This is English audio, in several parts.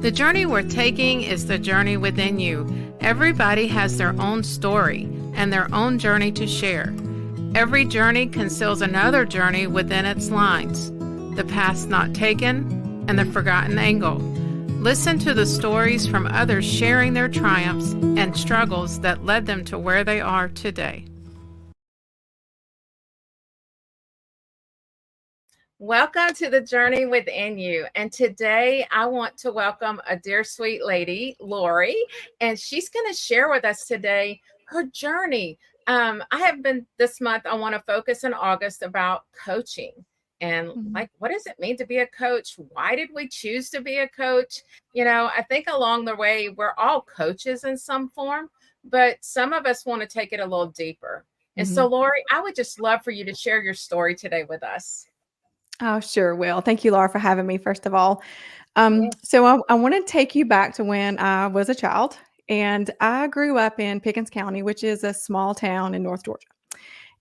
The journey we're taking is the journey within you. Everybody has their own story and their own journey to share. Every journey conceals another journey within its lines. The path not taken and the forgotten angle. Listen to the stories from others sharing their triumphs and struggles that led them to where they are today. Welcome to the journey within you. And today I want to welcome a dear sweet lady, Lori, and she's going to share with us today her journey. I have been this month, I want to focus in August about coaching and like, what does it mean to be a coach? Why did we choose to be a coach? I think along the way, we're all coaches in some form, but some of us want to take it a little deeper. And so, Lori, I would just love for you to share your story today with us. Oh, sure will. Thank you, Laura, for having me, first of all. Yeah. So I want to take you back to when I was a child, and I grew up in Pickens County, which is a small town in North Georgia.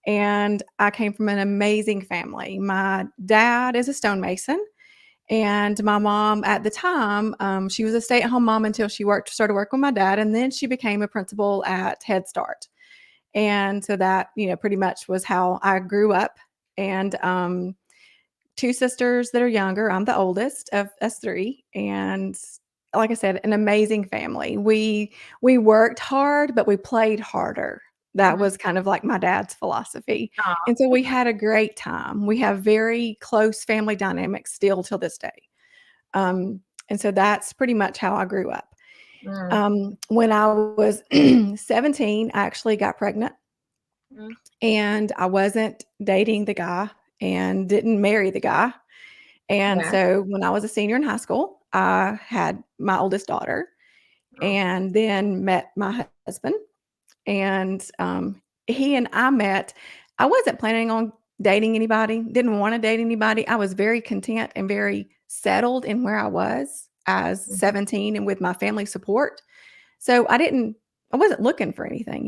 And I came from an amazing family. My dad is a stonemason, and my mom at the time, she was a stay-at-home mom until she started working with my dad, and then she became a principal at Head Start. And so that, pretty much was how I grew up. And two sisters that are younger. I'm the oldest of us three, and like I said, an amazing family. We worked hard, but we played harder. That was kind of like my dad's philosophy. Aw. And so we had a great time. We have very close family dynamics still till this day. And so that's pretty much how I grew up. Mm, When I was 17, I actually got pregnant, mm, and I wasn't dating the guy and didn't marry the guy. And yeah. so when I was a senior in high school, I had my oldest daughter Oh, and then met my husband. And he and I met. I wasn't planning on dating anybody, didn't want to date anybody. I was very content and very settled in where I was as mhm, 17 and with my family support. So I wasn't looking for anything.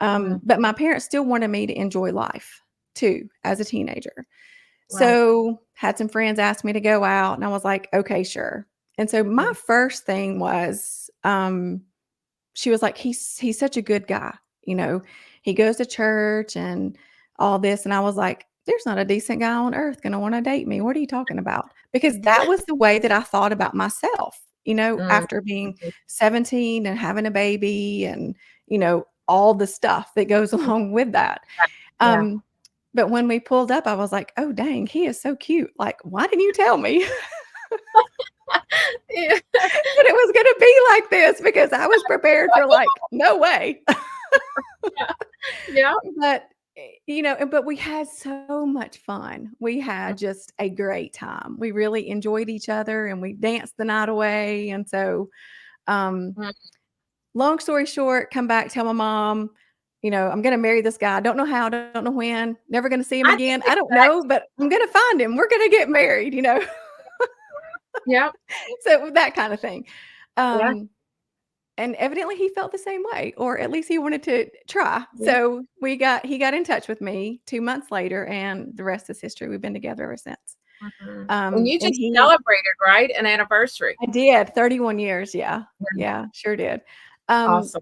mm, But my parents still wanted me to enjoy life too as a teenager. right. So, had some friends ask me to go out, and I was like, "Okay, sure." And so my Mm, first thing was, she was like, "He's such a good guy, you know, he goes to church and all this." And I was like, "There's not a decent guy on earth gonna wanna date me. What are you talking about?" Because that was the way that I thought about myself, mm, after being mhm, 17 and having a baby and, all the stuff that goes mm, along with that. yeah. Um, but when we pulled up, I was like, "Oh, dang, he is so cute. Like, why didn't you tell me Yeah. that it was gonna be like this?" Because I was prepared for, like, no way. Yeah. Yeah. But, but we had so much fun. We had just a great time. We really enjoyed each other, and we danced the night away. And so, um, Mhm, long story short, come back, tell my mom, "I'm gonna marry this guy. I don't know how, don't know when, never gonna see him I did again. the I don't exact know, but I'm gonna find him. We're gonna get married." Yep. So that kind of thing. Yeah. Um, and evidently he felt the same way, or at least he wanted to try. Yeah. So he got in touch with me 2 months later, and the rest is history. We've been together ever since. Mhm. And you And just celebrated, right? An anniversary. I did 31 years. Yeah. Yeah. Yeah, sure did. Um, Awesome.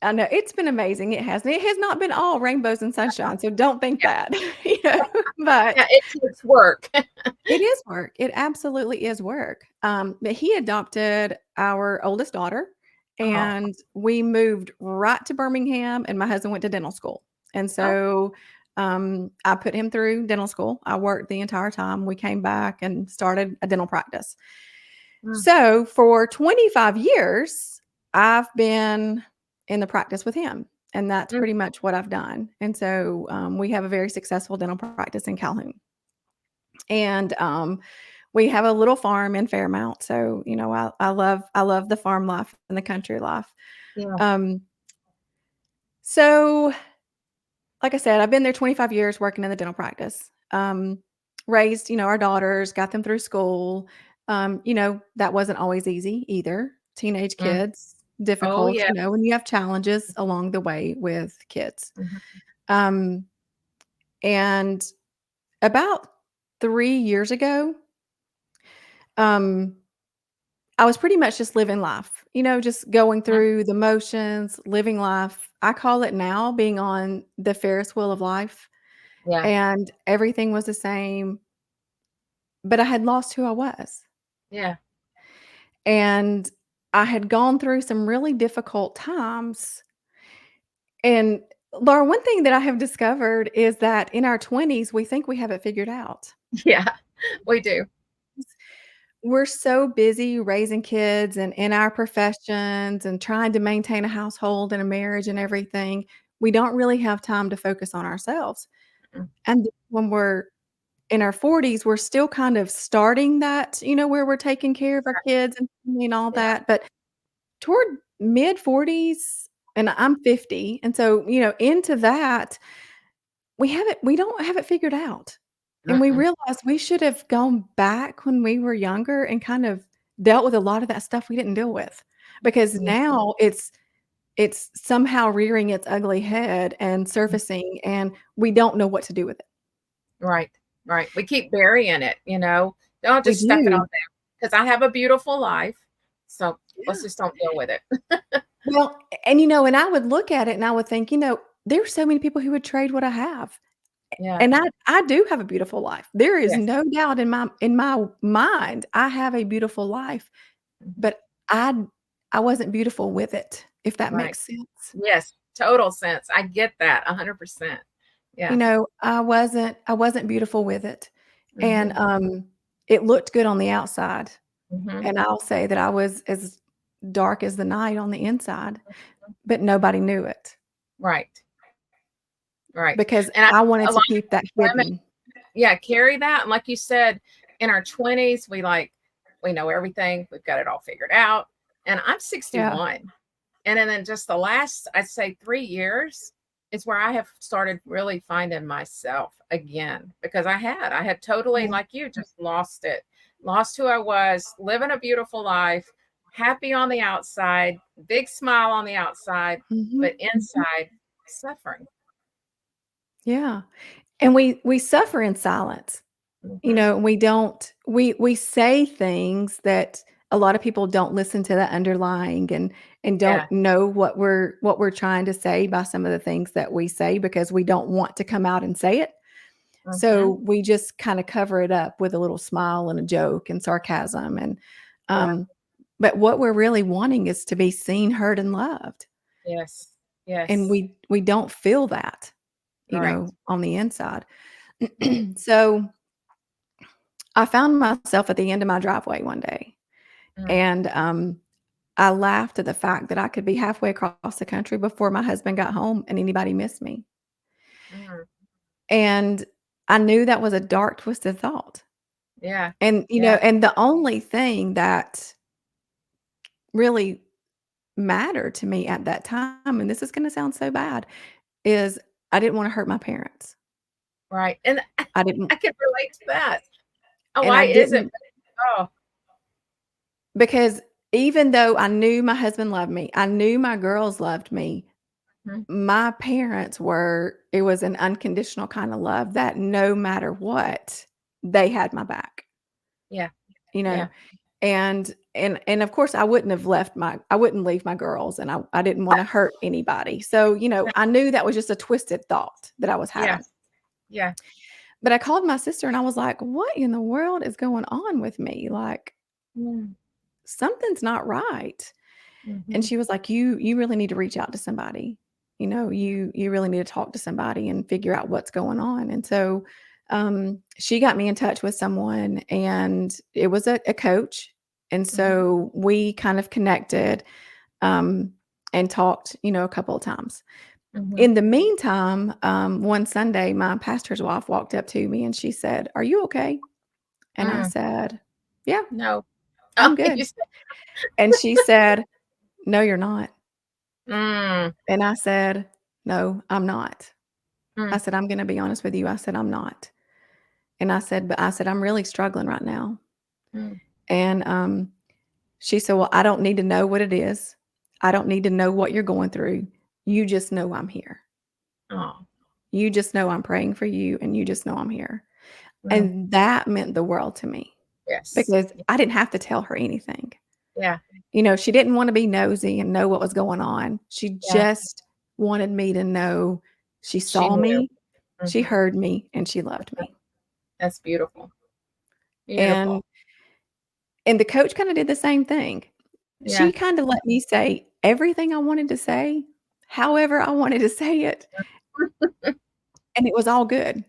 I know it's been amazing. It has. And it has not been all rainbows and sunshine. So don't think Yeah. that, but Yeah, it takes work. it is work. It absolutely is work. But he adopted our oldest daughter, Oh, and we moved right to Birmingham, and my husband went to dental school. And oh, so I put him through dental school. I worked the entire time. We came back and started a dental practice. mm, So for 25 years, I've been in the practice with him. And that's mm, pretty much what I've done. And so we have a very successful dental practice in Calhoun. And we have a little farm in Fairmount, so, I love the farm life and the country life. yeah. Um, so, like I said, I've been there 25 years working in the dental practice. Raised, our daughters, got them through school. That wasn't always easy either. Teenage Mm. kids, Oh, difficult, yeah. and you have challenges along the way with kids. Mhm. Um, and about 3 years ago, um I was pretty much just living life, just going Mhm. through the motions, living life. I call it now being on the Ferris wheel of life, Yeah. and everything was the same, but I had lost who I was. Yeah. And I had gone through some really difficult times. And Laura, one thing that I have discovered is that in our 20s, we think we have it figured out. Yeah. We do. We're so busy raising kids and in our professions and trying to maintain a household and a marriage and everything. We don't really have time to focus on ourselves. Mm. And then when we're in our 40s, we're still kind of starting that, where we're taking care of our kids and family and all Yeah. that. But toward mid 40s, and I'm 50, and so, into that, we don't have it figured out. And we Mm-mm. realized we should have gone back when we were younger and kind of dealt with a lot of that stuff we didn't deal with. Because Yeah. now it's somehow rearing its ugly head and surfacing, and we don't know what to do with it. Right. Right. We keep burying it, you know. Don't We just stuff it on do. there because I have a beautiful life. So let's Yeah. just don't deal with it. Well, and, and I would look at it and I would think, there's so many people who would trade what I have. Yeah. And I do have a beautiful life. There is Yes. no doubt in my mind, I have a beautiful life, Mhm. but I wasn't beautiful with it, if that Right. makes sense. Yes. Total sense. I get that 100%. Yeah. I wasn't beautiful with it. And, Mhm. it looked good on the outside, Mhm. and I'll say that I was as dark as the night on the inside, but nobody knew it Right. Right. because And I I think wanted a to lot keep that of women, hidden. yeah, carry that. And like you said, in our 20s, we know everything. We've got it all figured out. And I'm Yeah. 61. And then just the last, I'd say 3 years is where I have started really finding myself again because I had totally, Yeah. like you, just lost it, lost who I was, living a beautiful life, happy on the outside, big smile on the outside, Mhm. but inside suffering. Yeah. And we suffer in silence. Hmm. We don't we say things that a lot of people don't listen to the underlying and Yeah. don't know what we're trying to say by some of the things that we say because we don't want to come out and say it. Hmm. So we just kind of cover it up with a little smile and a joke and sarcasm and Yeah. um but what we're really wanting is to be seen, heard and loved. Yes. And Yes. we don't feel that, Right. on the inside. Right. So I found myself at the end of my driveway one day, Mm, and, I laughed at the fact that I could be halfway across the country before my husband got home and anybody missed me, mm. and I knew that was a dark, twisted thought, Yeah. and, Yeah. and the only thing that really mattered to me at that time, and this is gonna sound so bad, is I didn't wanna hurt my parents. Right. And I didn't I can relate to that. Oh, and why I is it? didn't Oh, because even though I knew my husband loved me, I knew my girls loved me, mhm. my parents it was an unconditional kind of love that no matter what, they had my back, Yeah. you know? Yeah. And of course I wouldn't leave my girls and I didn't wanna hurt anybody. So, No. I knew that was just a twisted thought that I was Yeah. having. Yeah. But I called my sister and I was like, "What in the world is going on with me? Like, Mm, something's not right." And mhm, she was like, "You really need to reach out to somebody. You really need to talk to somebody and figure out what's going on." And so, she got me in touch with someone, and it was a coach. And mhm, so we kind of connected, um, and talked, a couple of times. mhm. In the meantime, one Sunday, my pastor's wife walked up to me and she said, "Are you okay?" And I Mm, said, "Yeah, no. Oh, I'm good." you said And she said, "No, you're not." mm, And I said, "No, I'm not." I mm, said, "I'm gonna be honest with you." I said, "I'm not." And I said, "I'm really struggling right now." mm. And, she said, "Well, I don't need to know what it is. I don't need to know what you're going through. You just know I'm here. Oh, You just know I'm praying for you, and you just know I'm here." mm. And that meant the world to me Yes. because I didn't have to tell her anything. Yeah. She didn't want to be nosy and know what was going on. She Yeah. just wanted me to know she She saw knew. me, she Mhm. heard me, and she loved me. That's beautiful. And Beautiful. and the coach kinda did the same thing. Yeah. She kinda let me say everything I wanted to say, however I wanted to say it, and it was all good.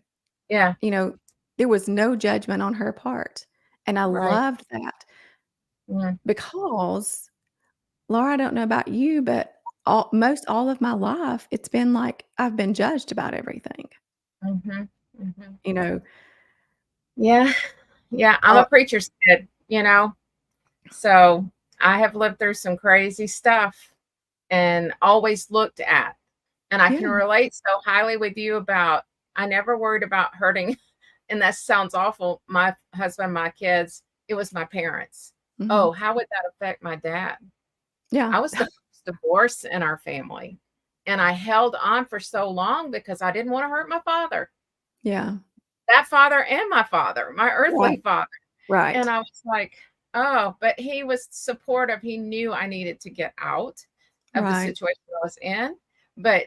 Yeah. You know, there was no judgment on her part, and I Right. loved that Mm. because, Laura, I don't know about you, but all of my life, it's been like I've been judged about everything, Mhm. Mhm. you know? Yeah. Yeah, I'm a Uh preacher's kid, you know? So, I have lived through some crazy stuff and always looked at, and I can yeah, relate so highly with you about I never worried about hurting, and that sounds awful, my husband, my kids, it was my parents. mhm, Oh, how would that affect my dad? yeah, I was the first divorce in our family, and I held on for so long because I didn't wanna hurt my father. yeah, That father and my father, my earthly right, father. And right, I was like, "Oh," but he was supportive. He knew I needed to get out of the right, situation I was in. But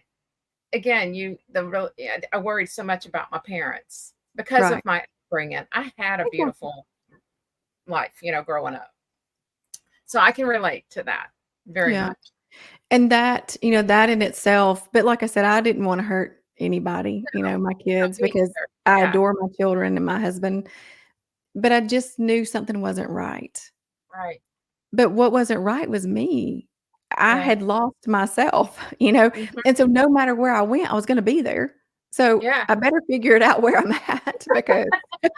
again, yeah, I worried so much about my parents because right, of my upbringing. I had a exactly, beautiful life, growing up. So I can relate to that very yeah. much. And that, that in itself, but like I said, I didn't wanna hurt anybody, my No, kids, me because either. I Yeah, adore my children and my husband, but I just knew something wasn't right. right. But what wasn't right was me. I Yeah. had lost myself, Mhm. and so no matter where I went, I was gonna be there. So, Yeah. I better figure it out where I'm at because Yeah.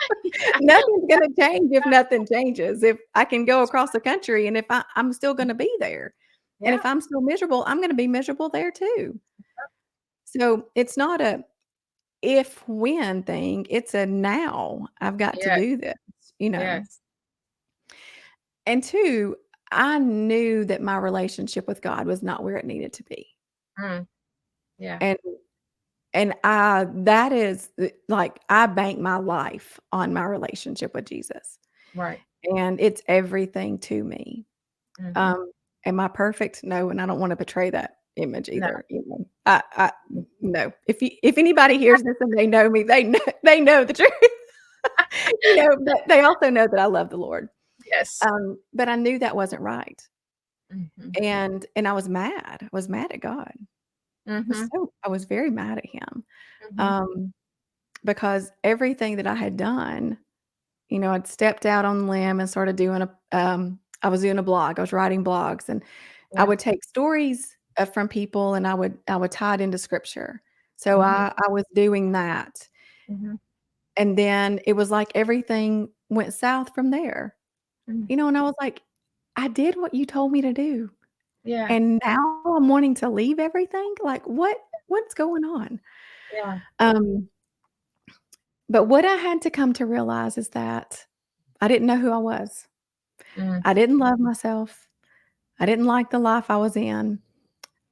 nothing's gonna change if nothing changes. If I can go across the country and if I'm still gonna be there. And Yeah. if I'm still miserable, I'm gonna be miserable there too. So, it's not a if when thing, it's a now. I've got to Yes. do this, you know. Yes. And 2, I knew that my relationship with God was not where it needed to be. Mm. Yeah. And I that is, like, I bank my life on my relationship with Jesus, Right. and it's everything to me. Mhm. Um, am I perfect? No, and I don't wanna betray that image No. either, you know? I no. If anybody hears this and they know me, they know the truth, but they also know that I love the Lord. Yes. But I knew that wasn't right, Mhm. and I was mad. I was mad at God. Mhm. I was very mad at him, Mhm. um, because everything that I had done, I'd stepped out on the limb and started doing I was doing a blog. I was writing blogs, and I Yeah. would take stories, from people, and I would tie it into scripture. So Mhm. I was doing that, Mhm. and then it was like everything went south from there, Mm. and I was like, "I did what you told me to do, Yeah. and now I'm wanting to leave everything? Like, what's going on?" Yeah. Um, but what I had to come to realize is that I didn't know who I was. Mm. I didn't love myself. I didn't like the life I was in.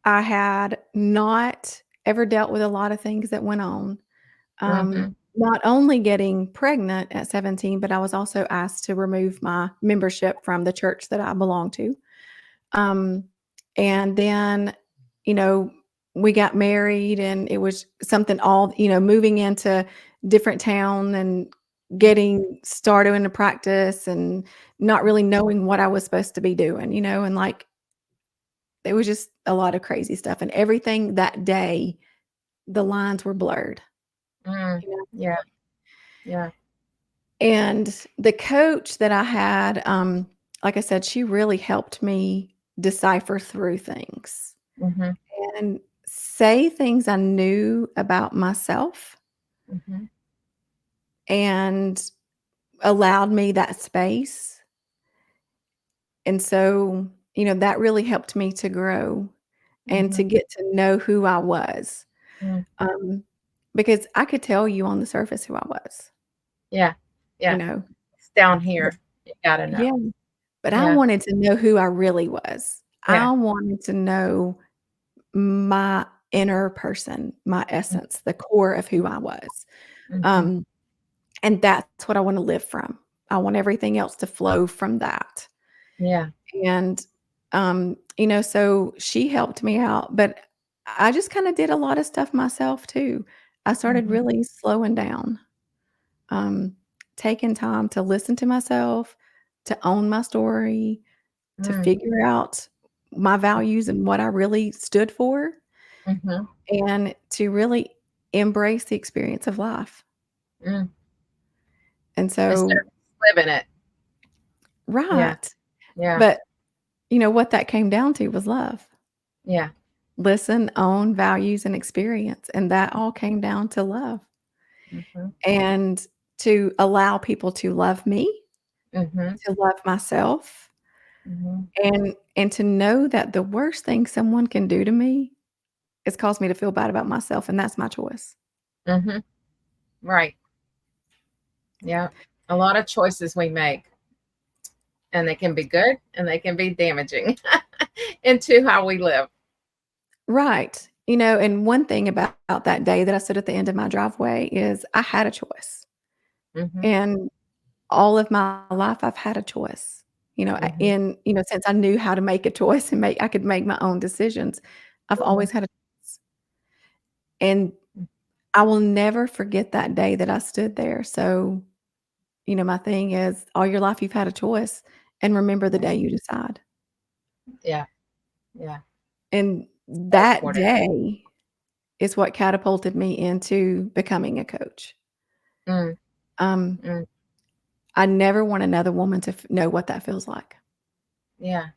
I had not ever dealt with a lot of things that went on. Mhm. Not only getting pregnant at 17, but I was also asked to remove my membership from the church that I belong to. Um, and then, you know, we got married and it was something moving into different town and getting started into practice and not really knowing what I was supposed to be doing, and like it was just a lot of crazy stuff. And everything that day, the lines were blurred. Mm. You know? Yeah. Yeah. And the coach that I had, like I said, she really helped me decipher through things Mhm. and say things I knew about myself Mhm. and allowed me that space. And so, that really helped me to grow and to Mhm. get to know who I was. Mm. Um, because I could tell you on the surface who I was, Yeah. you Yeah. know? It's down But here. You gotta yeah, know. but I Yeah. wanted to know who I really was. Yeah. I wanted to know my inner person, my Mm. essence, the core of who I was. Mhm. Um, and that's what I wanna live from. I want everything else to flow from that. Yeah. And, so she helped me out, but I just kinda did a lot of stuff myself too. I started Mhm. really slowing down, um, taking time to listen to myself, to own my story, to Mm. figure out my values and what I really stood for, Mhm. and to really embrace the experience of life. Mm. And Instead so of just living it. Yeah. right. Yeah. But, what that came down to was love. Yeah. Listen, own, values, and experience, and that all came down to love. Mhm. And to allow people to love me, Mhm. to love myself, Mhm. and to know that the worst thing someone can do to me is cause me to feel bad about myself, and that's my choice. Mhm. Right. Yeah. A lot of choices we make, and they can be good and they can be damaging into how we live. Right. And one thing about that day that I stood at the end of my driveway is I had a choice. Mhm. And all of my life, I've had a choice. Mhm. Since I knew how to make a choice and I could make my own decisions, I've Mhm. always had a choice. And I will never forget that day that I stood there. So, my thing is all your life you've had a choice and remember the Yeah. day you decide. Yeah. Yeah. And So that important. day is what catapulted me into becoming a coach. Mm. Um, Mm. I never want another woman to know what that feels like. Yeah.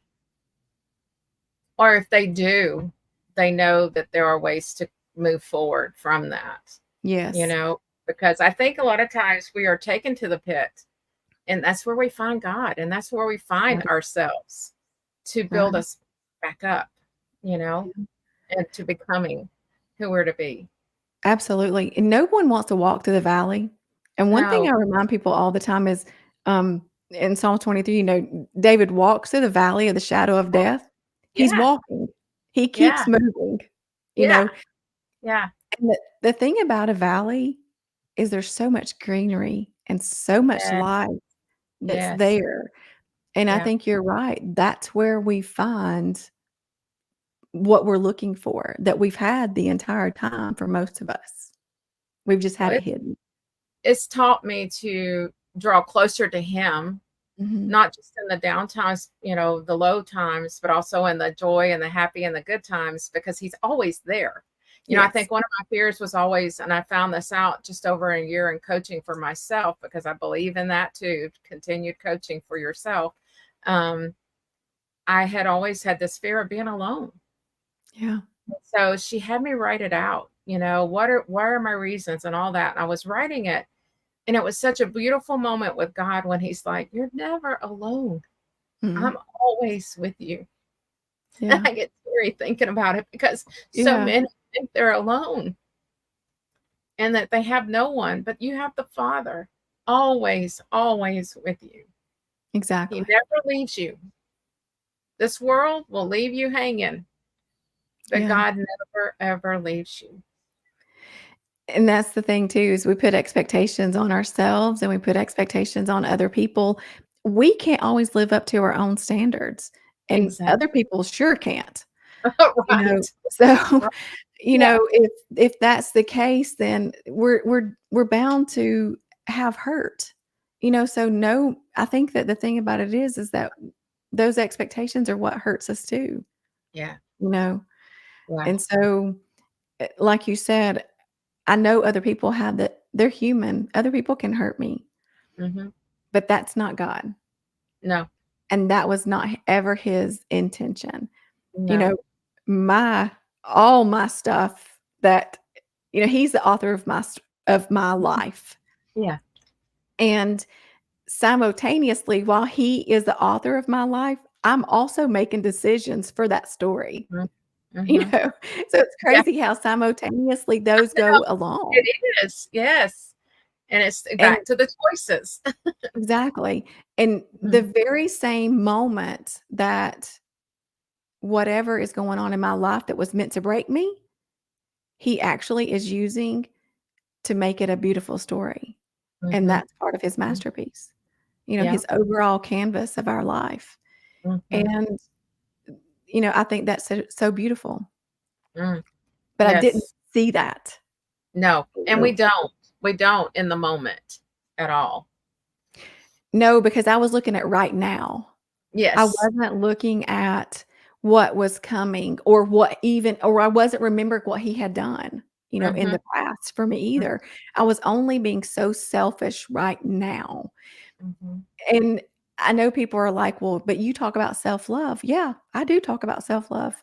Or if they do, they know that there are ways to move forward from that, you Yes. know, because I think a lot of times we are taken to the pit, and that's where we find God, and that's where we find Right. ourselves to build Right. us back up, you know, and to becoming who we're to be. Absolutely, and no one wants to walk through the valley, and one thing No. I remind people all the time is, in Psalm 23, David walks through the valley of the shadow of death. He's Yeah. walking. He keeps Yeah. moving, you Yeah. know, Yeah. and the thing about a valley is there's so much greenery and so much Yeah. life that's Yes. there, and I Yeah. think you're right. That's where we find what we're looking for, that we've had the entire time for most of us. We've just Well, had it hidden. it's taught me to draw closer to him, Mhm. not just in the down times, the low times, but also in the joy and the happy and the good times because he's always there. I Yes. think one of my fears was always, and I found this out just over a year in coaching for myself because I believe in that too, continued coaching for yourself. Um, I had always had this fear of being alone. Yeah. So she had me write it out, what are my reasons and all that. And I was writing it. And it was such a beautiful moment with God when he's like, "You're never alone. Mhm. I'm always with you." Yeah. I get teary thinking about it because so Yeah. many think they're alone and that they have no one, but you have the Father always, always with you. He Exactly. never leaves you. This world will leave you hanging, but Yeah. God never, ever leaves you. And that's the thing too, is we put expectations on ourselves and we put expectations on other people. We can't always live up to our own standards, and other Exactly. people sure can't, you know? Right. So, Right. Yeah. if that's the case, then we're bound to have hurt, so no, I think that the thing about it is that those expectations are what hurts us too, Yeah. you know? Yeah. And so, like you said, I know other people have that they're human. Other people can hurt me, Mhm. but that's not God, No. and that was not ever his intention. You No. know, my all my stuff that he's the author of my life, Yeah. and simultaneously, while he is the author of my life, I'm also making decisions for that story, Mhm. you Mhm. know? So it's Yeah. crazy how simultaneously those No, go along, it is, yes, and it's and back to the choices. exactly. And the Mhm, very same moment that whatever is going on in my life that was meant to break me, he actually is using to make it a beautiful story. And mhm, that's part of his mhm. masterpiece, Yeah, his overall canvas of our life. Mhm. And, I think that's so beautiful, Mm. but I didn't Yes. see that. No, and we No. don't. We don't in the moment at all. No, because I was looking at right now. I Yes. wasn't looking at what was coming or or I wasn't remembering what he had done, in Mhm. the past for me Mm. either. I was only being so selfish right now. Mhm. And I know people are like, "Well, but you talk about self-love." Yeah, I do talk about self-love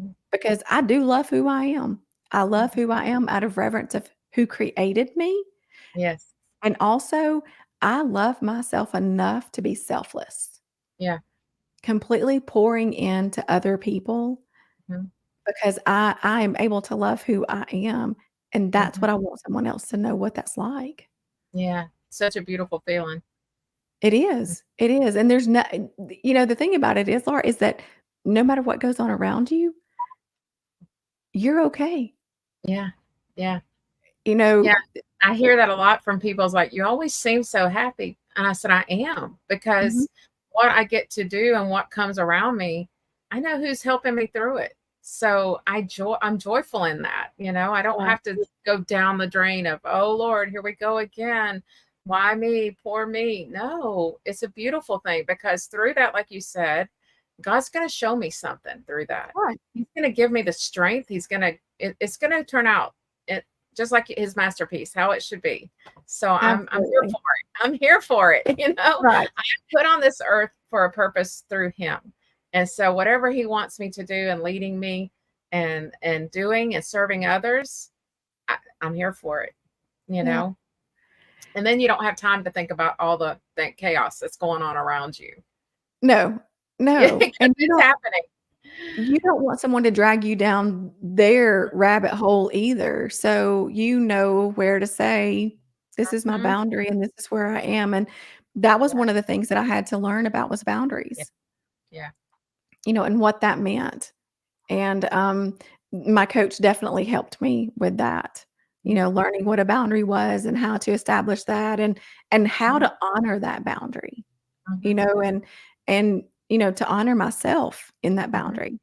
Mhm. because I do love who I am. I love Mhm. who I am out of reverence of who created me, Yes. and also I love myself enough to be selfless, Yeah. completely pouring into other people Mhm. because I am able to love who I am, and that's Mhm. what I want someone else to know what that's like. Yeah. Such a beautiful feeling. Mm. It is, and there's no the thing about it is, Laura, is that no matter what goes on around you, you're okay. Yeah. Yeah. You know Yeah. I hear that a lot from people. It's like, "You always seem so happy." And I said, "I am, Mhm. because what I get to do and what comes around me, I know who's helping me through it." So I'm joyful in that, I don't Yeah, have to go down the drain of, "Oh, Lord, here we go again. Why me? Poor me." No, it's a beautiful thing, because through that, like you said, God's gonna show me something through that. right, He's gonna give me the strength. It's gonna turn out it just like his masterpiece, how it should be. So I'm here absolutely. for it. I'm here for it. Right, I am put on this earth for a purpose through him. And so whatever he wants me to do and leading me and doing and serving others, I'm here for it, you yeah. know. And then you don't have time to think about all the chaos that's going on around you. No, Yeah, no, because and it's happening. you don't want someone to drag you down their rabbit hole either, so you know where to say, "This is my Mhm. boundary and this is where I am," and that was Yeah, one of the things that I had to learn about was yeah, boundaries, yeah. and what that meant. And, my coach definitely helped me with that, Mhm, learning what a boundary was and how to establish that and how mhm, to honor that boundary, mhm, to honor myself in that mhm. boundary.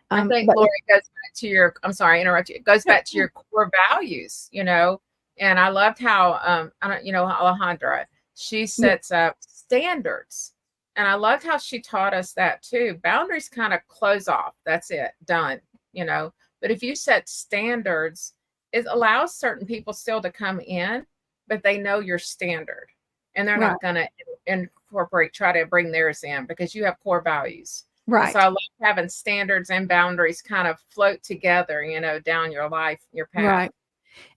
I think, But Lori, it goes back to your I'm sorry, I interrupt you. It goes no, back to your core values. And I loved how, I don't Alejandra, she yeah, sets up standards, and I loved how she taught us that too. Boundaries kinda close off, that's it, done, you know? But if you set standards, it allows certain people still to come in, but they know your standard, and they're right, not gonna incorporate try to bring theirs in because you have core values. And so right, I love having standards and boundaries kind of float together, down your life, your path. right.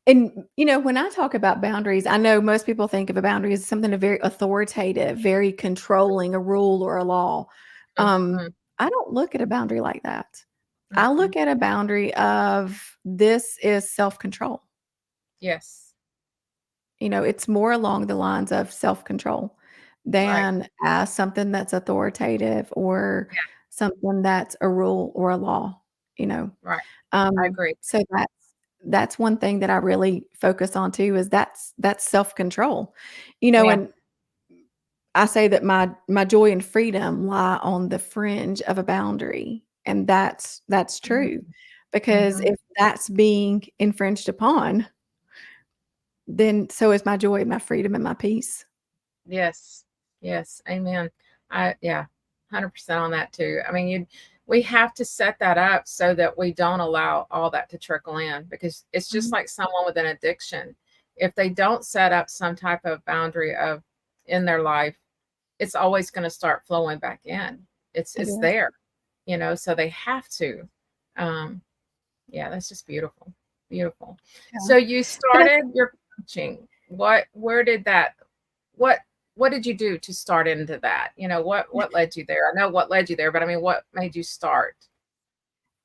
And, when I talk about boundaries, I know most people think of a boundary as something very authoritative, very controlling, a rule or a law. Mhm, I don't look at a boundary like that. I mhm. look at a boundary of this is self-control. Yes. It's more along the lines of self-control Right. than as something that's authoritative or Yeah. something that's a rule or a law, you know. Right. I agree. So that's one thing that I really focus on too is that's self-control. Yeah. And I say that my joy and freedom lie on the fringe of a boundary, and that's Mhm, true because mhm. if that's being infringed upon, then so is my joy, my freedom, and my peace. Yes. Yes. Amen. Yeah, 100% on that too. I mean, we have to set that up so that we don't allow all that to trickle in, because it's just Mhm. like someone with an addiction. If they don't set up some type of boundary of in their life, it's always going to start flowing back in. It It's is. there, so they have to. Um, yeah, that's just beautiful. Beautiful. Yeah. So you But I started your coaching. Where did that what what did you do to start into that? What led you there? I know what led you there, but I mean, what made you start?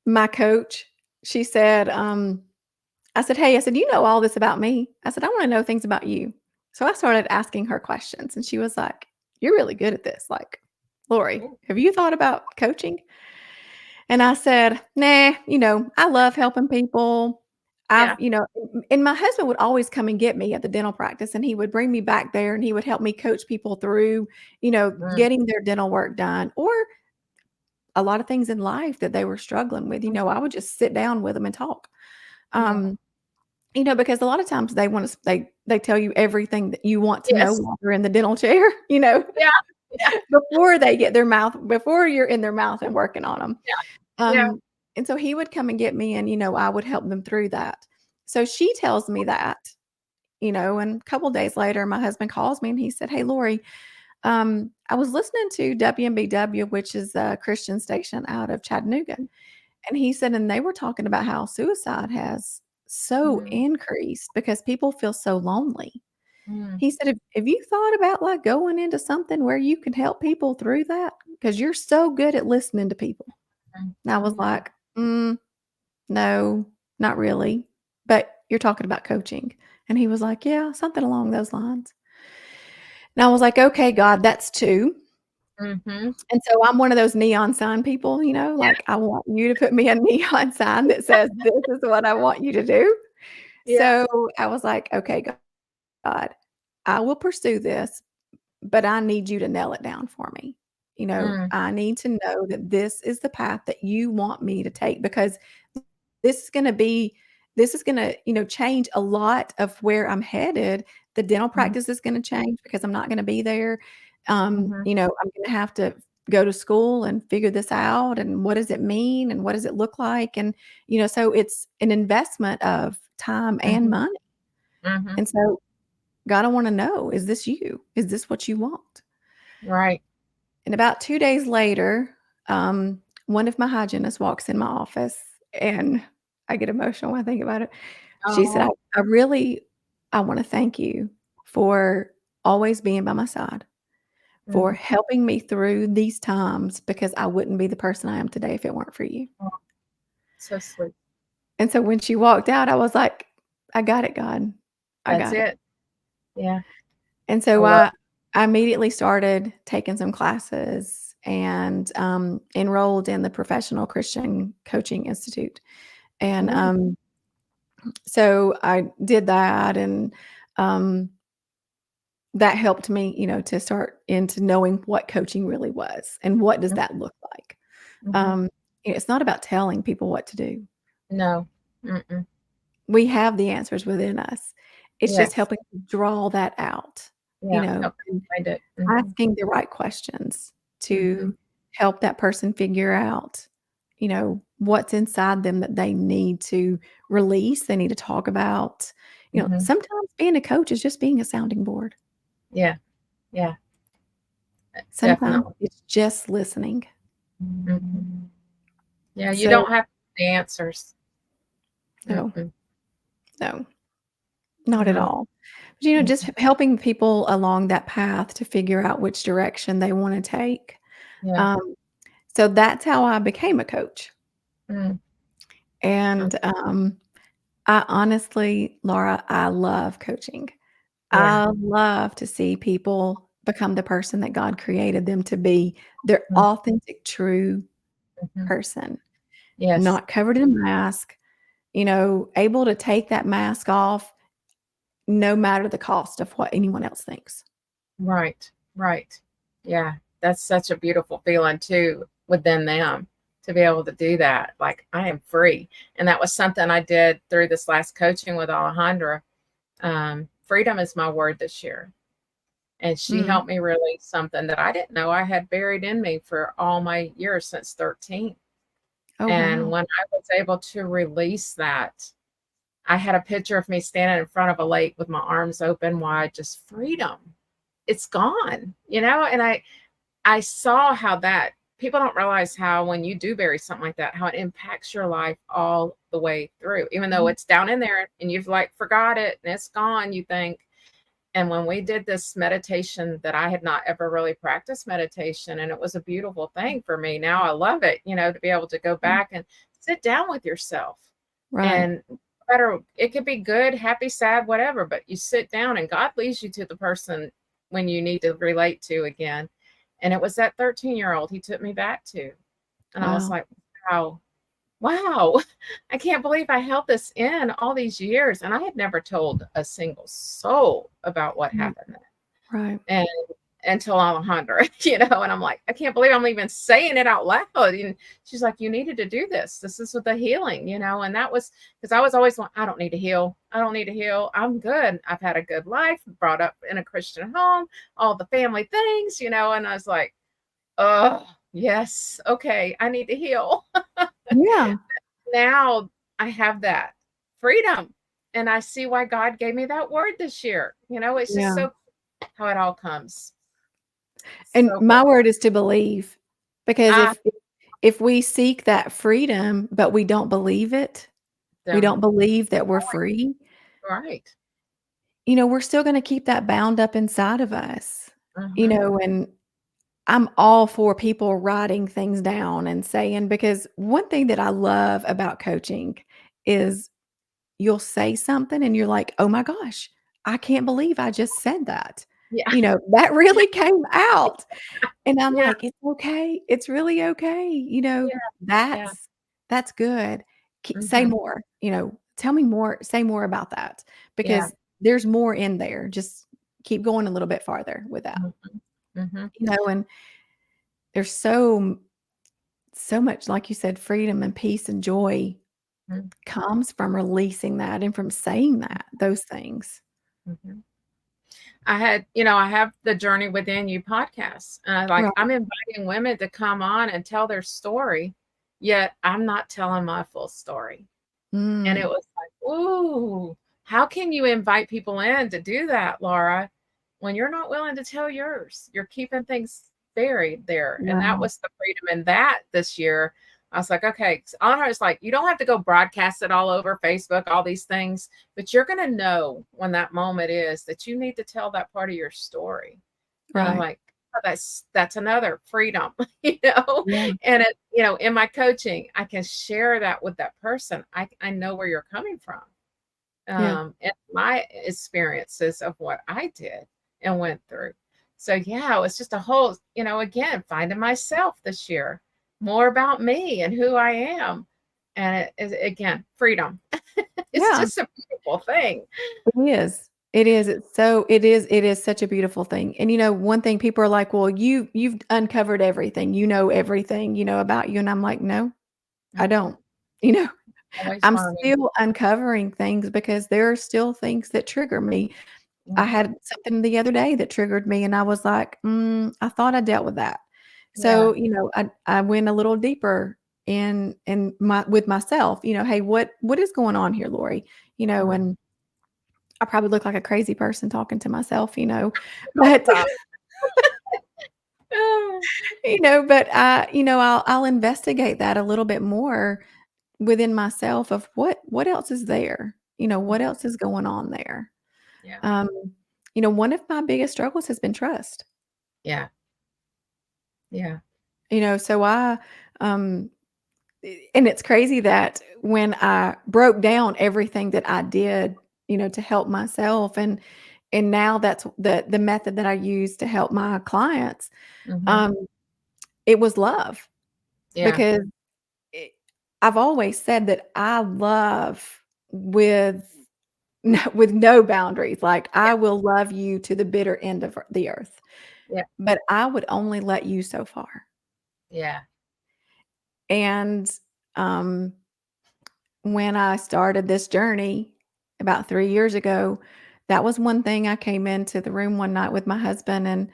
my coach, she said, I said, "Hey," I said, "You know all this about me." I said, "I wanna know things about you." So I started asking her questions, and she was like, "You're really good at this. Like, Lori, Ooh, have you thought about coaching?" And I said, "Nah, I love helping people. I've, Yeah. and my husband would always come and get me at the dental practice, and he would bring me back there, and he would help me coach people through, Mm, getting their dental work done, or a lot of things in life that they were struggling with. I would just sit down with them and talk. yeah. Um, because a lot of times they want to, they tell you everything that you want to know Yes. while they're in the dental chair, Yeah. Yeah. before they get their mouth, before you're in their mouth and working on them. Yeah. Yeah. Um, and so he would come and get me, and I would help them through that. So she tells me that, and a couple days later, my husband calls me and he said, "Hey, Lori, I was listening to WMBW, which is a Christian station out of Chattanooga." And he said, and they were talking about how suicide has so Mm, increased because people feel so lonely. mm, He said, "Have you thought about like going into something where you can help people through that? Because you're so good at listening to people." mm, And I was mm, like, no, not really. But you're talking about coaching. And he was like, "Yeah, something along those lines." And I was like, "Okay, God, that's two." mhm. And so I'm one of those neon sign people, Yeah. like I want you to put me a neon sign that says, "This is what I want you to do." Yeah. So I was like, "Okay, God, I will pursue this, but I need you to nail it down for me. Mm, I need to know that this is the path that you want me to take because this is going to be, this is going to, change a lot of where I'm headed. The dental mhm, practice is going to change because I'm not going to be there. mhm, I'm going to have to go to school and figure this out. And what does it mean? And what does it look like? And, so it's an investment of time and mhm, money. mhm. And so God, I want to know, is this you? Is this what you want? Right. And about 2 days later, one of my hygienists walks in my office, and I get emotional when I think about it. She said, Oh. I really I wanna thank you for always being by my side, for Mm. helping me through these times because I wouldn't be the person I am today if it weren't for you." Oh, so sweet. And so when she walked out, I was like, "I got it, God. I That's got it." it. Yeah. And I so love I immediately started taking some classes and, enrolled in the Professional Christian Coaching Institute. And, mm, so I did that, and, um, that helped me, to start into knowing what coaching really was and what does mm, that look like. mhm. Um, it's not about telling people what to do. No. Mm-mm. We have the answers within us. It's just Yes. helping to draw that out, Yeah. Help and find it. Mhm, asking the right questions mhm, to help that person figure out, what's inside them that they need to release, they need to talk about. mhm. Sometimes being a coach is just being a sounding board. Yeah. Yeah. Sometimes Definitely. it's just listening. Mhm. Yeah, you So, don't have the answers. no, Mm-mm. no, not at No. all. But, just Mm-mm. helping people along that path to figure out which direction they wanna take. Yeah. Um, so that's how I became a coach. Mm. And, I honestly, Laura, I love coaching. Yeah. I love to see people become the person that God created them to be, their Mm, authentic, true mhm. person, Yes. not covered in a mask, able to take that mask off no matter the cost of what anyone else thinks. Right. Right. Yeah. That's such a beautiful feeling too within them to be able to do that. Like I am free. And that was something I did through this last coaching with Alejandra. Freedom is my word this year. And she Mm. helped me release something that I didn't know I had buried in me for all my years since 13. Oh, And wow. when I was able to release that, I had a picture of me standing in front of a lake with my arms open wide, just freedom. It's gone, and I saw how that people don't realize how when you do bury something like that, how it impacts your life all the way through. Even though Mhm. it's down in there and you've like forgot it and it's gone, you think. And when we did this meditation that I had not ever really practiced meditation, and it was a beautiful thing for me. Now I love it, to be able to go Mm. back and sit down with yourself. Right. And no matter it could be good, happy, sad, whatever, but you sit down and God leads you to the person when you need to relate to again. And it was that 13-year-old he took me back to. And I was Wow. like, wow, wow, I can't believe I held this in all these years. And I had never told a single soul about what Mm, happened right. and until I'm 100, and I'm like, I can't believe I'm even saying it out loud. And she's like, you needed to do this. This is with the healing, and that was because I was always going, I don't need to heal. I don't need to heal. I'm good. I've had a good life, brought up in a Christian home, all the family things, and I was like, oh, yes, okay, I need to heal. Yeah. Now I have that freedom. And I see why God gave me that word this year. It's just Yeah. so how it all comes. And So my cool. word is to believe, because Ah, if we seek that freedom, but we don't believe it, we them don't believe that we're free, right. we're still gonna keep that bound up inside of us, Mhm. and I'm all for people writing things down and saying, because one thing that I love about coaching is you'll say something and you're like, "Oh my gosh, I can't believe I just said that." Yeah. That really came out. And I'm Yeah. like, "It's okay. It's really okay." Yeah. Yeah. That's good. Say Mhm. more, tell me more, say more about that, Yeah. because there's more in there. Just keep going a little bit farther with that. Mhm. Mhm. And there's so much, like you said, freedom and peace and joy Mhm. comes from releasing that and from saying those things. Mhm. I have the Journey Within You podcast. And Right. I'm inviting women to come on and tell their story, yet I'm not telling my full story. And it Mm, was like, ooh, how can you invite people in to do that, Laura, when you're not willing to tell yours? You're keeping things buried there. And that wow. was the freedom in that this year. I was like, okay, Honor is like, you don't have to go broadcast it all over Facebook, all these things, but you're going to know when that moment is that you need to tell that part of your story. And I'm Right. like, oh, that's another freedom, you know. Yeah. And in my coaching, I can share that with that person. I know where you're coming from. Yeah. And my experiences of what I did and went through. So yeah, it was just a whole, again, finding myself this year, more about me and who I am. And it is again, freedom. It's Yeah. just a beautiful thing. It is. It is. It is such a beautiful thing. And one thing people are like, "Well, you've uncovered everything. You know everything, about you." And I'm like, "No, I Mhm. don't." You know, Always I'm learning. still uncovering things because there are still things that trigger me. I Mhm. had something the other day that triggered me and I was like, I thought I dealt with that." Yeah. So, I went a little deeper in my with myself, "Hey, what is going on here, Lori?" Mhm. And I probably look like a crazy person talking to myself, All the but time. Ah. I'll investigate that a little bit more within myself of what else is there? What else is going on there? Yeah. Um, one of my biggest struggles has been trust. Yeah. Yeah. So um and it's crazy that when I broke down everything that I did, to help myself, and now that's the method that I use to help my clients. Mhm. Um, it was love, Yeah. because it, I've always said that I love with with no boundaries. Like, Yeah. I will love you to the bitter end of the earth, Yeah. but I would only let you so far. Yeah. And um, when I started this journey about 3 years ago, that was one thing. I came into the room one night with my husband and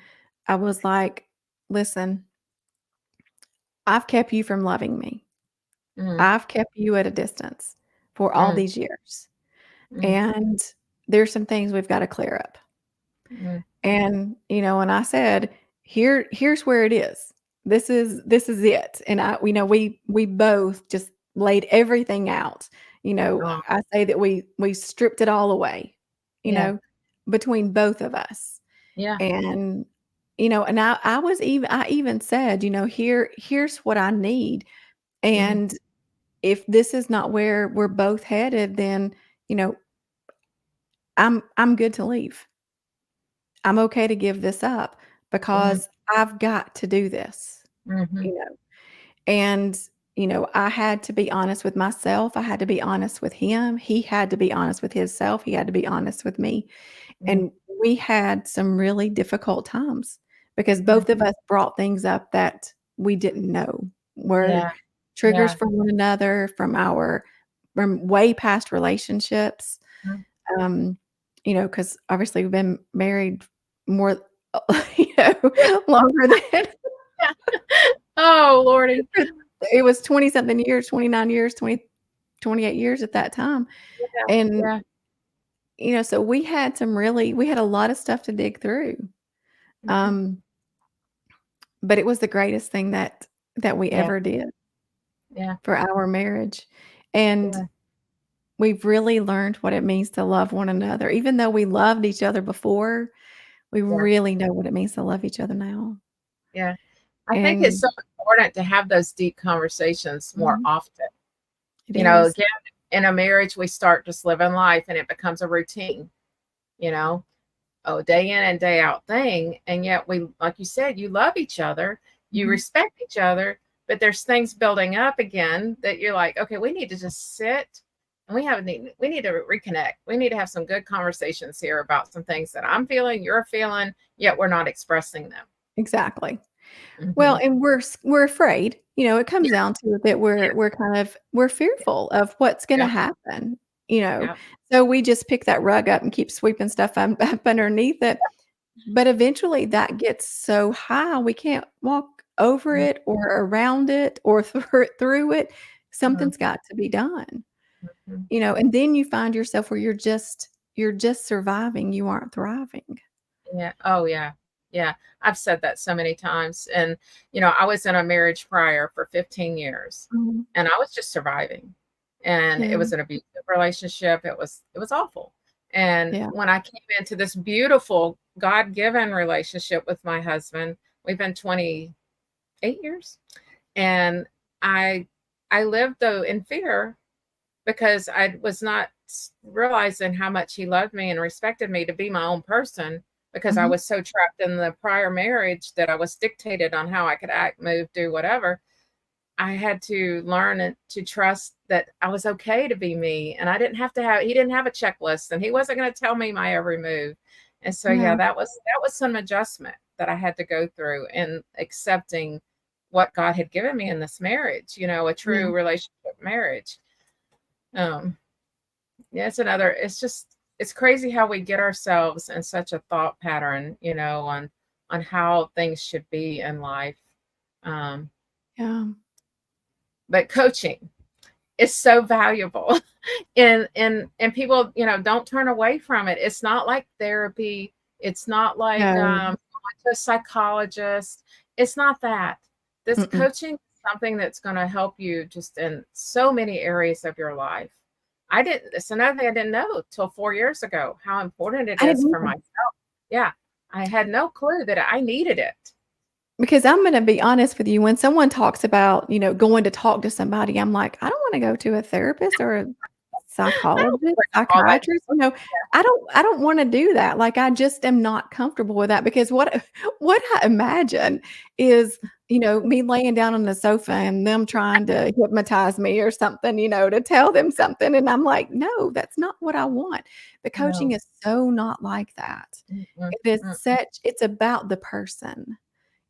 I was like, "Listen, I've kept you from loving me. Mm. I've kept you at a distance for all Mm. these years. Mm. And there's some things we've got to clear up." Mm. And I said, here's where it is. This is it. And we both just laid everything out. Oh, I say that we stripped it all away, you yeah. know, between both of us. Yeah. And I even said, here's what I need. Mm. And if this is not where we're both headed, then, you know, I'm good to leave. I'm okay to give this up Mhm. because I've got to do this, Mhm. and I had to be honest with myself. I had to be honest with him. He had to be honest with himself. He had to be honest with me. Mm, And we had some really difficult times because both of mhm. us brought things up that we didn't know were Yeah, triggers yeah. for one another from way past relationships. Mm. Um, because obviously we've been married more, Yeah, longer than yeah. Oh, Lordy. it was 20 something years, 29 years, 28 years at that time. Yeah, And, yeah. so we had a lot of stuff to dig through. Mhm. Um, but it was the greatest thing that we Yeah, ever did yeah, for our marriage. And yeah, we've really learned what it means to love one another. Even though we loved each other before, we yeah, really know what it means to love each other now. yeah. I think it's And so important to have those deep conversations more mhm, often. it is. Again, in a marriage, we start just living life and it becomes a routine, you know, a day in and day out thing. And yet we, like you said, you love each other, you Mhm. respect each other, but there's things building up again that you're like, okay, we need to just sit and we need to reconnect. We need to have some good conversations here about some things that I'm feeling, you're feeling, yet we're not expressing them. Exactly. Well, Hmm. and we're afraid, it comes Yeah, down to it that we're fearful of what's gonna yeah, happen, you know? yeah, So we just pick that rug up and keep sweeping stuff up underneath it, but eventually that gets so high, we can't walk over yeah. it or around it or through it. Mhm, Something's got to be done, mhm. and then you find yourself where you're just surviving, you aren't thriving. Yeah. Oh, yeah. Yeah. I've said that so many times. And, I was in a marriage prior for 15 years Mhm. and I was just surviving. And it Yeah, was an abusive relationship. It was awful. And yeah. when I came into this beautiful God-given relationship with my husband, we've been 28 years. And I I lived though in fear because I was not realizing how much he loved me and respected me to be my own person because I Mhm. was so trapped in the prior marriage that I was dictated on how I could act, move, do whatever. I had to learn to trust that I was okay to be me and I didn't have to have he didn't have a checklist and he wasn't going to tell me my every move. And so yeah, Yeah, that was some adjustment that I had to go through in accepting what God had given me in this marriage, a yeah, true relationship marriage. Um yeah, it's crazy how we get ourselves in such a thought pattern, on how things should be in life. Um, yeah, but coaching is so valuable. And people, don't turn away from it. It's not like therapy. It's not like no, going to a psychologist. It's not that. This mm-mm. coaching is something that's going to help you just in so many areas of your life. I didn't. It's another thing I didn't know till 4 years ago how important it I is didn't for either. myself. Yeah, I had no clue that I needed it. Because I'm gonna be honest with you, when someone talks about, going to talk to somebody, I'm like, "I don't wanna go to a therapist or a I don't psychologist, bring up all that. psychiatrist," I don't wanna do that, like, I just am not comfortable with that because what what I imagine is, me laying down on the sofa and them trying to hypnotize me or something, to tell them something, and I'm like, "No, that's not what I want." The coaching No. is so not like that. Mm-mm, mm-mm, It's about the person.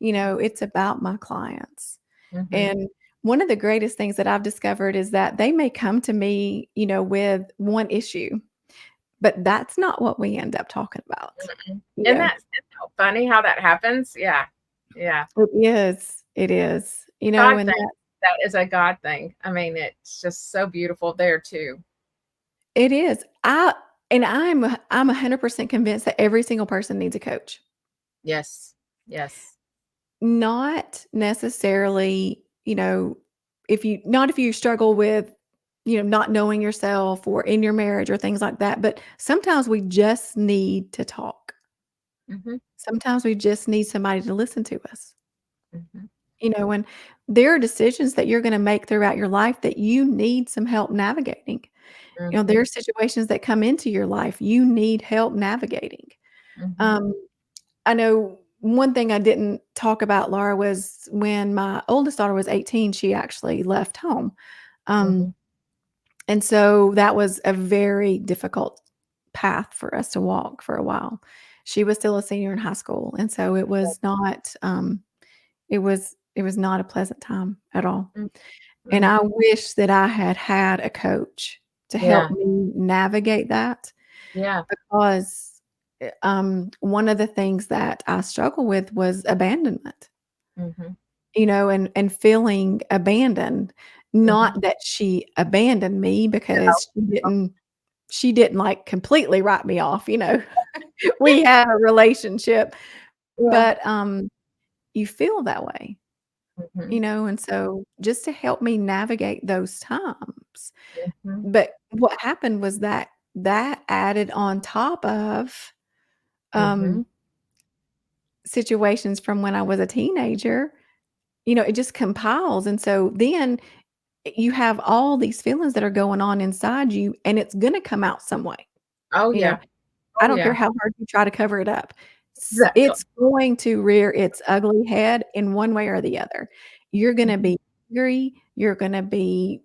It's about my clients. mhm. And one of the greatest things that I've discovered is that they may come to me, with one issue, but that's not what we end up talking about. Mm-mm. You Isn't know, that funny how that happens? Yeah. Yeah. it is. It is. God And thing. That is a God thing. I mean, it's just so beautiful there too. it is. I'm 100% convinced that every single person needs a coach. Yes. Yes. Not necessarily, if you struggle with, not knowing yourself or in your marriage or things like that, but sometimes we just need to talk. Mhm. Sometimes we just need somebody to listen to us. Mhm. And there are decisions that you're gonna make throughout your life that you need some help navigating. There Mhm. are situations that come into your life you need help navigating. Mhm. Um, I know one thing I didn't talk about, Laura, was when my oldest daughter was 18, she actually left home. Um, Mhm. and so that was a very difficult path for us to walk for a while. She was still a senior in high school, and so it was not a pleasant time at all. Mm, And I mhm. wish that I had had a coach to help Yeah. me navigate that Yeah. because, one of the things that I struggle with was abandonment, Mhm. and feeling abandoned. Mhm. Not that she abandoned me No. because she didn't, like, completely write me off, We had a relationship, Yeah. but, you feel that way, Mhm. and so just to help me navigate those times. Mhm. But what happened was that added on top of, um, Mhm. situations from when I was a teenager, it just compiles, and so then you have all these feelings that are going on inside you, and it's gonna come out some way, Oh, you know? yeah. I Oh, don't care yeah. how hard you try to cover it up. Exactly. It's going to rear its ugly head in one way or the other. You're gonna Mhm. be angry, you're gonna be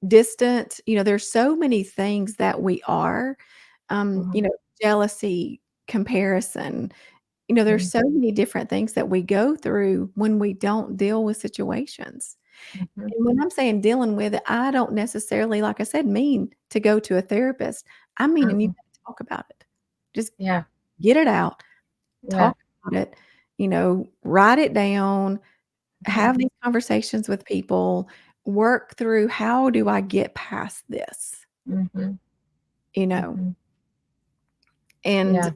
distant, there's so many things that we are, Mhm. jealousy, comparison, there's Mhm. so many different things that we go through when we don't deal with situations. Mhm. And when I'm saying dealing with it, I don't necessarily, like I said, mean to go to a therapist. I mean, and you Mm-mm. gotta talk about it. Just Yeah. get it out, Yeah. talk about it, write it down, Mhm. have these conversations with people, work through how do I get past this, Mhm. you know? Mhm. And Yeah.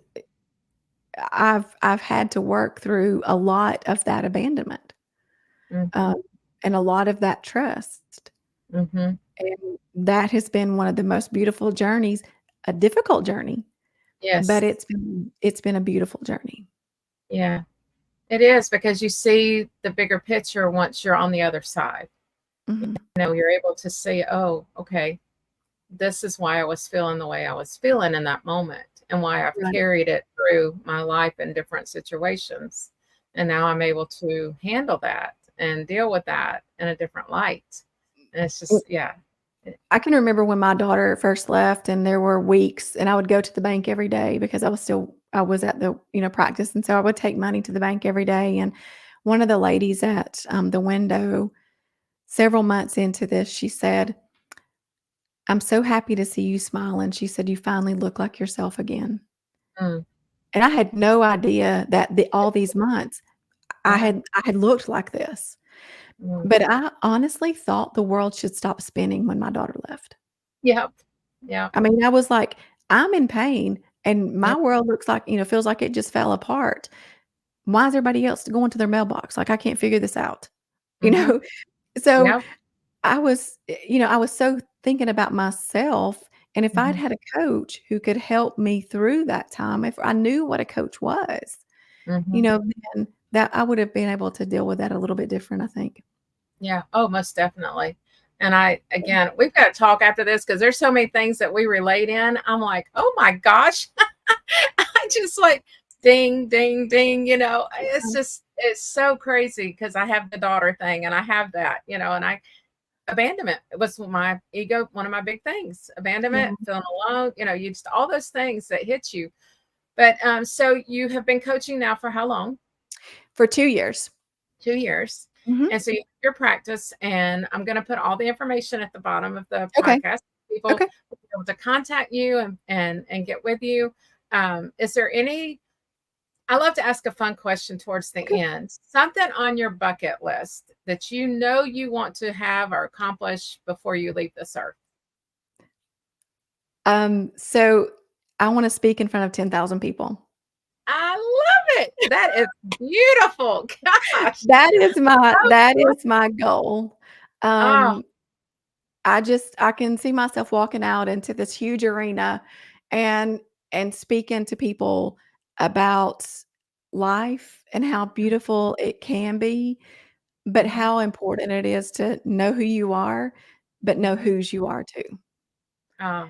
I've had to work through a lot of that abandonment, Mhm. um, and a lot of that trust. Mhm. And that has been one of the most beautiful journeys, a difficult journey, but Yes. it's been a beautiful journey. Yeah. It is because you see the bigger picture once you're on the other side. Mhm. You're able to say, "Oh, okay, this is why I was feeling the way I was feeling in that moment and why I've Right. carried it through my life in different situations. And now I'm able to handle that and deal with that in a different light." And it's just, yeah. It- I can remember when my daughter first left and there were weeks and I would go to the bank every day because I was at the, practice, and so I would take money to the bank every day, and one of the ladies at, the window several months into this, she said, "I'm so happy to see you smiling." She said, "You finally look like yourself again." Mm, And I had no idea that all these months yeah. I had looked like this. Mm, But I honestly thought the world should stop spinning when my daughter left. yep. Yep. I mean, I was like, "I'm in pain, and my Yep. world looks like, feels like it just fell apart. Why is everybody else going to their mailbox? Like, I can't figure this out." You Mm-hmm. know? So, Yep. I was so thinking about myself, and if I'd Mm-hmm. had a coach who could help me through that time, if I knew what a coach was, Mm-hmm. then that I would have been able to deal with that a little bit different, I think. Yeah. Oh, most definitely. And again, we've got to talk after this because there's so many things that we relate in. I'm like, oh my gosh. I just like ding, ding, ding. It's so crazy because I have the daughter thing and I have that, and abandonment was my ego, one of my big things. Abandonment, Yeah. feeling alone, you just all those things that hit you. But so you have been coaching now for how long? For 2 years. 2 years. Mhm. And so you have your practice, and I'm going to put all the information at the bottom of the Okay. podcast. People Okay. will be able to contact you and get with you. Is there any? I love to ask a fun question towards the Okay. end. Something on your bucket list that you want to have or accomplish before you leave this earth. So I wanna speak in front of 10,000 people. I love it. That is beautiful. Gosh. That is my goal. Oh, Um, I can see myself walking out into this huge arena and speaking to people about life and how beautiful it can be, but mhm, how important it is to know who you are, but know mhm. whose you are too. Oh,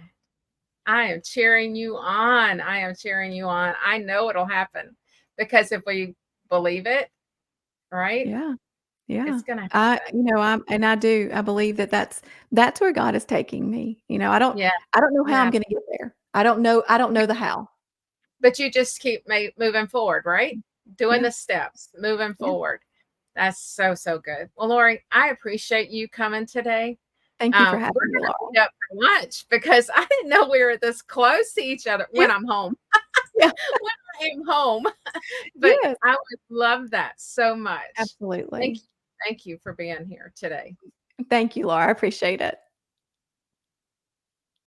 I am cheering you on. I am cheering you on. I know it'll happen because if we believe it, right? Yeah. Yeah. It's gonna I happen. you know, I do. I believe that that's where God is taking me. Yeah, I don't know how I'm yeah. gonna get there. I don't know the how. But you just keep moving forward, right? Doing Yeah. the steps, moving Yeah. forward. That's so, so good. Well, Lori, I appreciate you coming today. Thank you for We're having me, gonna Laura. meet up for lunch because I didn't know we were this close to each other Yeah. when I'm home. Yeah. When I am home. But Yes. I would love that so much. Thank Absolutely. you. Thank you for being here today. Thank you, Laura. I appreciate it.